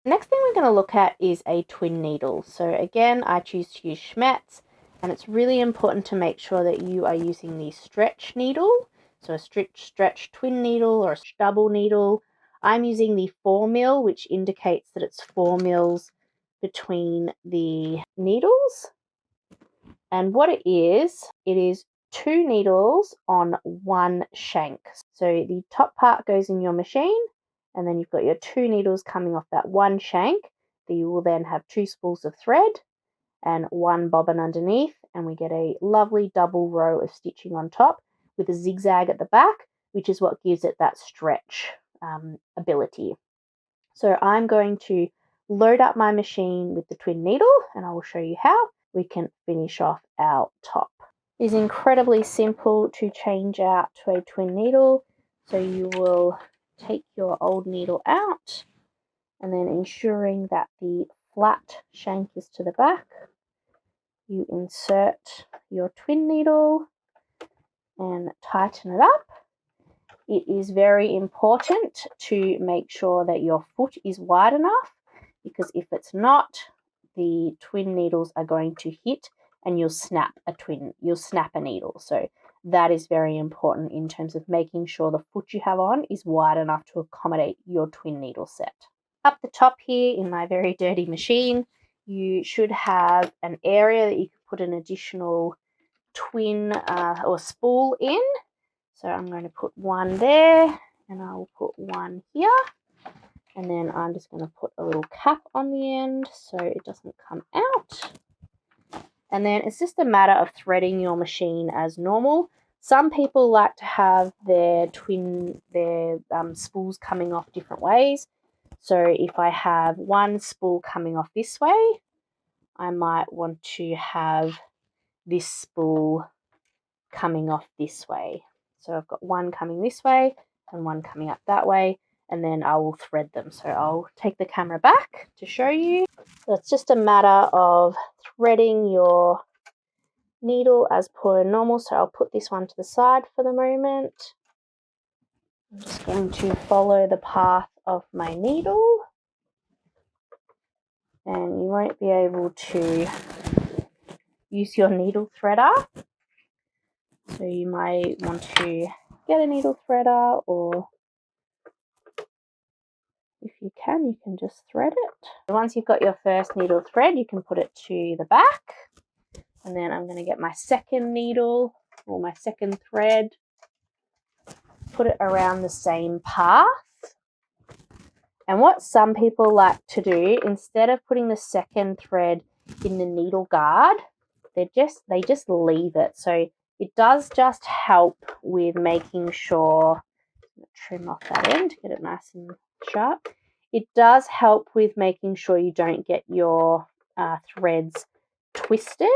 Next thing we're going to look at is a twin needle. So again, I choose to use Schmetz, and it's really important to make sure that you are using the stretch needle. So a stretch twin needle or a double needle. I'm using the 4 mil, which indicates that it's 4 mils between the needles. And what it is 2 needles on 1 shank. So the top part goes in your machine, and then you've got your 2 needles coming off that 1 shank. That you will then have 2 spools of thread and 1 bobbin underneath, and we get a lovely double row of stitching on top with a zigzag at the back, which is what gives it that stretch ability. So I'm going to load up my machine with the twin needle, and I will show you how we can finish off our top. It is incredibly simple to change out to a twin needle. So you will take your old needle out, and then ensuring that the flat shank is to the back, you insert your twin needle and tighten it up. It is very important to make sure that your foot is wide enough, because if it's not, the twin needles are going to hit and you'll snap a needle. So that is very important in terms of making sure the foot you have on is wide enough to accommodate your twin needle set. Up the top here in my very dirty machine, you should have an area that you can put an additional twin or spool in. So I'm going to put one there, and I will put one here, and then I'm just going to put a little cap on the end so it doesn't come out. And then it's just a matter of threading your machine as normal. Some people like to have their spools coming off different ways. So if I have one spool coming off this way, I might want to have this spool coming off this way. So I've got one coming this way and one coming up that way, and then I will thread them. So I'll take the camera back to show you. So it's just a matter of threading your needle as per normal. So I'll put this one to the side for the moment. I'm just going to follow the path of my needle, and you won't be able to use your needle threader. So you might want to get a needle threader, or if you can just thread it. Once you've got your first needle thread, you can put it to the back. And then I'm going to get my second needle or my second thread, put it around the same path. And what some people like to do, instead of putting the second thread in the needle guard, they just leave it. So it does just help with making sure, trim off that end to get it nice and sharp. It does help with making sure you don't get your threads twisted.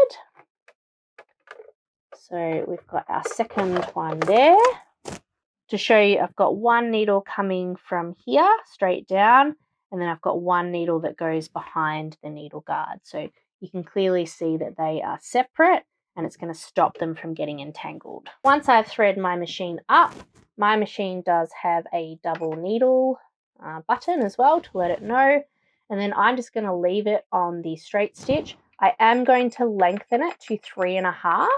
So we've got our second one there. To show you, I've got one needle coming from here straight down, and then I've got one needle that goes behind the needle guard. So you can clearly see that they are separate, and it's going to stop them from getting entangled. Once I've threaded my machine up, my machine does have a double needle button as well to let it know, and then I'm just going to leave it on the straight stitch. I am going to lengthen it to 3.5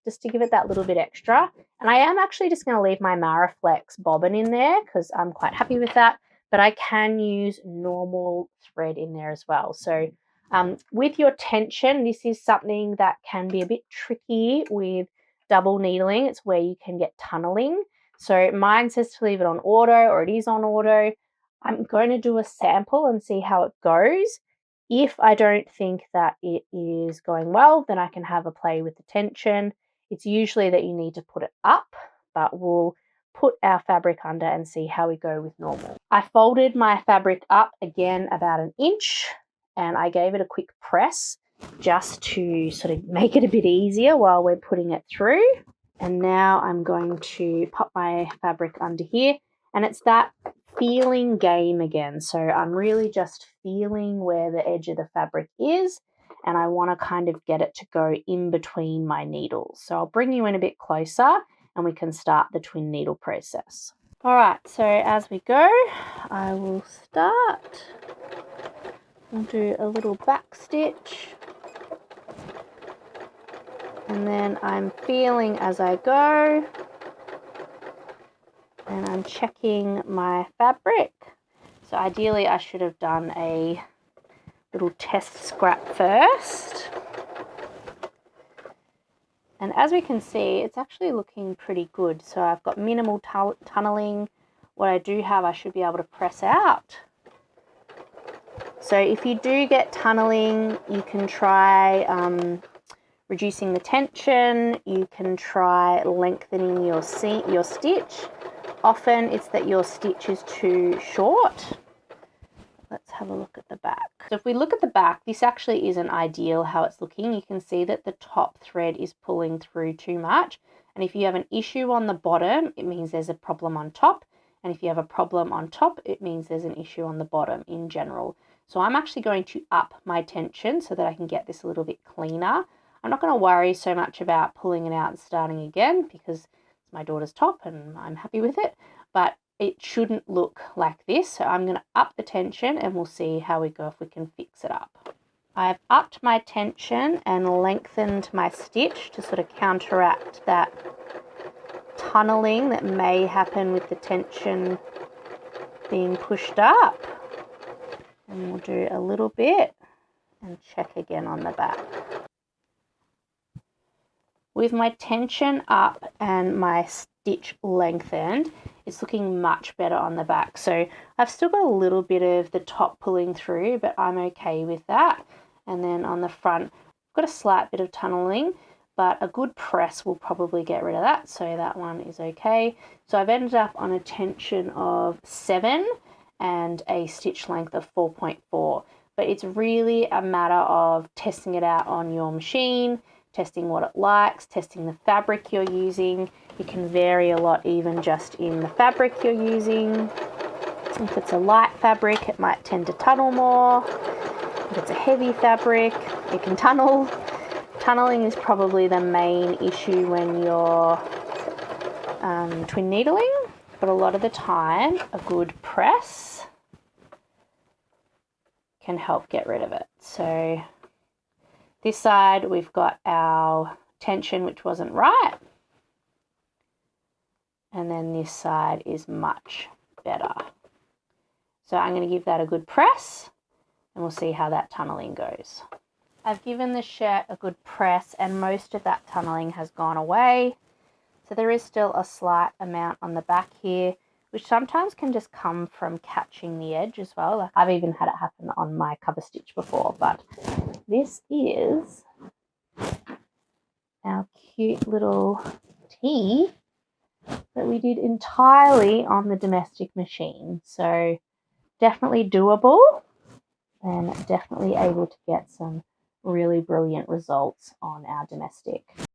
just to give it that little bit extra, and I am actually just going to leave my Maraflex bobbin in there because I'm quite happy with that, but I can use normal thread in there as well. So with your tension, this is something that can be a bit tricky with double needling. It's where you can get tunneling. So mine says to leave it on auto, or it is on auto. I'm going to do a sample and see how it goes. If I don't think that it is going well, then I can have a play with the tension. It's usually that you need to put it up, but we'll put our fabric under and see how we go with normal. I folded my fabric up again about 1 inch, and I gave it a quick press just to sort of make it a bit easier while we're putting it through. And now I'm going to pop my fabric under here, and it's that feeling game again. So I'm really just feeling where the edge of the fabric is, and I want to kind of get it to go in between my needles. So I'll bring you in a bit closer and we can start the twin needle process. All right, so as we go, I will start I'll do a little back stitch, and then I'm feeling as I go, and I'm checking my fabric. So ideally I should have done a little test scrap first. And as we can see, it's actually looking pretty good. So I've got minimal tunneling. What I do have, I should be able to press out. So if you do get tunneling, you can try reducing the tension. You can try lengthening your stitch. Often it's that your stitch is too short. Let's have a look at the back. So if we look at the back, this actually isn't ideal how it's looking. You can see that the top thread is pulling through too much. And if you have an issue on the bottom, it means there's a problem on top. And if you have a problem on top, it means there's an issue on the bottom in general. So I'm actually going to up my tension so that I can get this a little bit cleaner. I'm not going to worry so much about pulling it out and starting again because it's my daughter's top and I'm happy with it. But it shouldn't look like this. So I'm going to up the tension and we'll see how we go if we can fix it up. I've upped my tension and lengthened my stitch to sort of counteract that tunneling that may happen with the tension being pushed up. And we'll do a little bit and check again on the back. With my tension up and my stitch lengthened, it's looking much better on the back. So I've still got a little bit of the top pulling through, but I'm okay with that. And then on the front, I've got a slight bit of tunneling, but a good press will probably get rid of that. So that one is okay. So I've ended up on a tension of 7 and a stitch length of 4.4. But it's really a matter of testing it out on your machine, testing what it likes, testing the fabric you're using. It can vary a lot even just in the fabric you're using. If it's a light fabric, it might tend to tunnel more. If it's a heavy fabric, it can tunnel. Tunneling is probably the main issue when you're twin needling, but a lot of the time a good press can help get rid of it. So this side we've got our tension which wasn't right, and then this side is much better. So I'm going to give that a good press and we'll see how that tunneling goes. I've given the shirt a good press and most of that tunneling has gone away. So there is still a slight amount on the back here, which sometimes can just come from catching the edge as well. Like I've even had it happen on my cover stitch before, but this is our cute little tee that we did entirely on the domestic machine. So definitely doable and definitely able to get some really brilliant results on our domestic.